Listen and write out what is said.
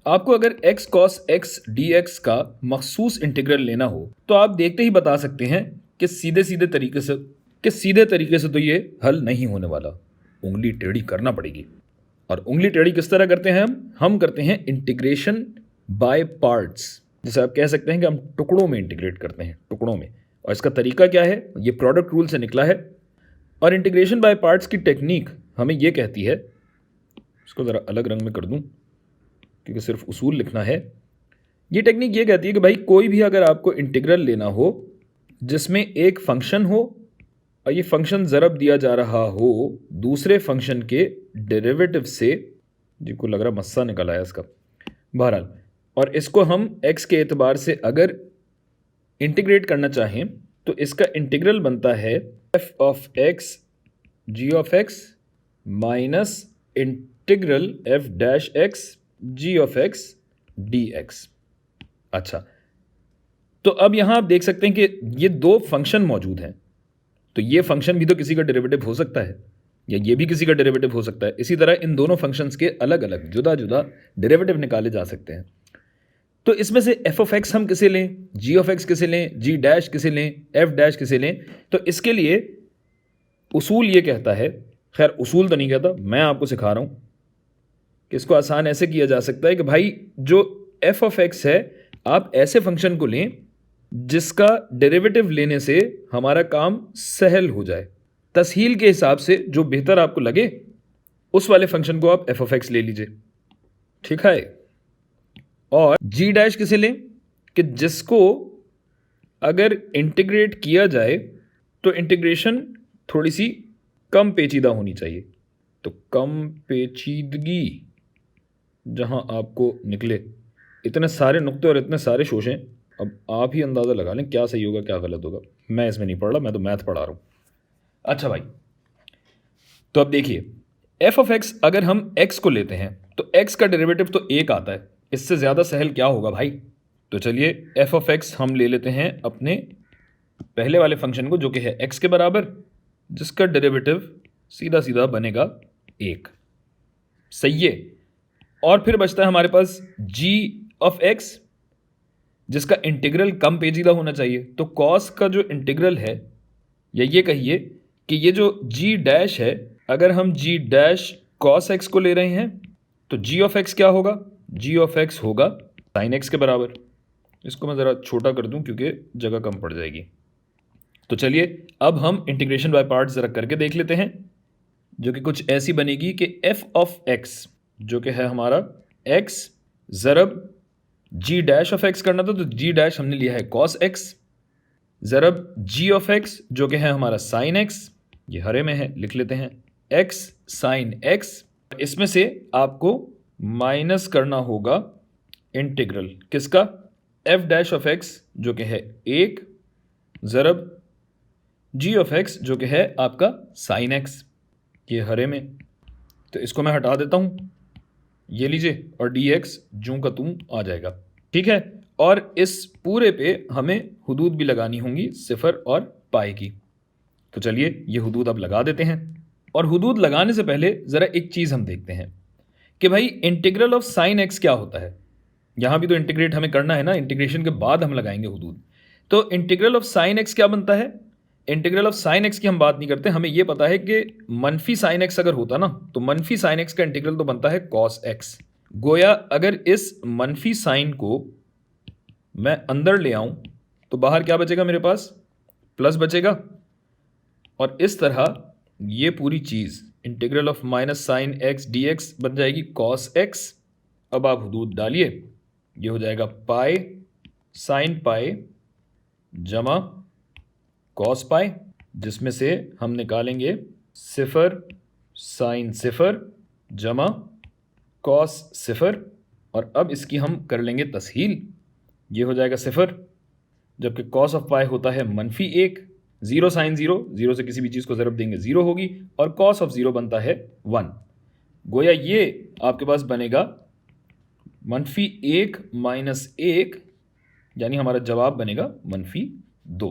आपको अगर x cos x dx का मखसूस इंटीग्रल लेना हो तो आप देखते ही बता सकते हैं कि सीधे तरीके से तो ये हल नहीं होने वाला, उंगली टेढ़ी करना पड़ेगी। और उंगली टेढ़ी किस तरह करते हैं हम करते हैं इंटीग्रेशन बाय पार्ट्स। जैसे आप कह सकते हैं कि हम टुकड़ों में इंटीग्रेट करते हैं, टुकड़ों में। और इसका तरीका क्या है, ये प्रोडक्ट रूल से निकला है। और इंटीग्रेशन बाय पार्ट्स की टेक्निक हमें ये कहती है, इसको ज़रा अलग रंग में कर दूं क्योंकि सिर्फ उसूल लिखना है। ये टेक्निक ये कहती है कि भाई कोई भी अगर आपको इंटीग्रल लेना हो जिसमें एक फंक्शन हो और ये फंक्शन ज़रब दिया जा रहा हो दूसरे फंक्शन के डेरिवेटिव से, जिनको लग रहा मस्सा निकल आया इसका, बहरहाल, और इसको हम x के एतबार से अगर इंटीग्रेट करना चाहें तो इसका इंटीग्रल बनता है f of x g of x minus integral f dash x g of x dx। अच्छा, तो अब यहां आप देख सकते हैं कि ये दो फंक्शन मौजूद हैं, तो ये फंक्शन भी तो किसी का डेरिवेटिव हो सकता है या ये भी किसी का डेरिवेटिव हो सकता है। इसी तरह इन दोनों फंक्शंस के अलग अलग जुदा जुदा डेरिवेटिव निकाले जा सकते हैं। तो इसमें से f ऑफ x हम किसे लें, g ऑफ x किसे लें, g डैश किसे लें, f डैश किसे लें, तो इसके लिए उसूल ये कहता है, खैर उसूल तो नहीं कहता, मैं आपको सिखा रहा हूं कि इसको आसान ऐसे किया जा सकता है कि भाई जो f ऑफ x है आप ऐसे फंक्शन को लें जिसका डेरिवेटिव लेने से हमारा काम सहल हो जाए। तसहील के हिसाब से जो बेहतर आपको लगे उस वाले फंक्शन को आप f ऑफ x ले लीजिए, ठीक है। और g डैश किसे लें कि जिसको अगर इंटीग्रेट किया जाए तो इंटीग्रेशन थोड़ी सी कम पेचीदा होनी चाहिए। तो कम पेचीदगी जहां आपको निकले, इतने सारे नुक्ते और इतने सारे शोशे, अब आप ही अंदाज़ा लगा लें क्या सही होगा क्या गलत होगा। मैं इसमें नहीं पढ़ रहा, मैं तो मैथ पढ़ा रहा हूँ। अच्छा भाई, तो अब देखिए f ऑफ x अगर हम x को लेते हैं तो x का डेरिवेटिव तो एक आता है, इससे ज़्यादा सहल क्या होगा भाई। तो चलिए f ऑफ x हम ले लेते हैं अपने पहले वाले फंक्शन को जो कि है x के बराबर, जिसका डेरिवेटिव सीधा सीधा बनेगा एक, सही है। और फिर बचता है हमारे पास g ऑफ x जिसका इंटीग्रल कम पेचीदा होना चाहिए। तो cos का जो इंटीग्रल है, या ये कहिए कि ये जो g डैश है, अगर हम g डैश cos x को ले रहे हैं तो g ऑफ x क्या होगा, g ऑफ x होगा sin x के बराबर। इसको मैं ज़रा छोटा कर दूं क्योंकि जगह कम पड़ जाएगी। तो चलिए अब हम इंटीग्रेशन बाय पार्ट्स ज़रा करके देख लेते हैं, जो कि कुछ ऐसी बनेगी कि f ऑफ x जो कि है हमारा x ज़रब g dash of x करना था, तो g डैश हमने लिया है cos x ज़रब g of x जो कि है हमारा sin x, ये हरे में है लिख लेते हैं x sin x। इसमें से आपको माइनस करना होगा इंटीग्रल किसका, f डैश ऑफ x जो कि है एक ज़रब g ऑफ x जो कि है आपका sin x, ये हरे में। तो इसको मैं हटा देता हूं, ये लीजिए, और dx जूं का तूं आ जाएगा, ठीक है। और इस पूरे पे हमें हुदूद भी लगानी होंगी सिफर और पाई की। तो चलिए ये हुदूद अब लगा देते हैं। और हुदूद लगाने से पहले ज़रा एक चीज़ हम देखते हैं कि भाई इंटीग्रल ऑफ साइन एक्स क्या होता है। यहाँ भी तो इंटीग्रेट हमें करना है ना, इंटीग्रेशन के बाद हम लगाएंगे हुदूद। तो इंटीग्रल ऑफ साइन एक्स क्या बनता है, इंटीग्रल ऑफ साइन एक्स की हम बात नहीं करते, हमें यह पता है कि मनफी साइन एक्स अगर होता ना तो मनफी साइन एक्स का इंटीग्रल तो बनता है कॉस एक्स। गोया अगर इस मनफी साइन को मैं अंदर ले आऊं तो बाहर क्या बचेगा मेरे पास, प्लस बचेगा। और इस तरह ये पूरी चीज़ integral of minus sine x d x बन जाएगी कॉस एक्स। अब आप हुदूद डालिए, ये हो जाएगा पाई साइन पाई जमा कॉस पाई, जिसमें से हम निकालेंगे सिफर साइन सिफर जमा कॉस सिफर। और अब इसकी हम कर लेंगे तसहील, ये हो जाएगा सिफर, जबकि कॉस ऑफ पाई होता है मनफी एक, जीरो साइन जीरो, जीरो से किसी भी चीज़ को ज़रब देंगे जीरो होगी, और कॉस ऑफ जीरो बनता है वन। गोया ये आपके पास बनेगा मनफी एक माइनस एक, यानी हमारा जवाब बनेगा मनफी दो।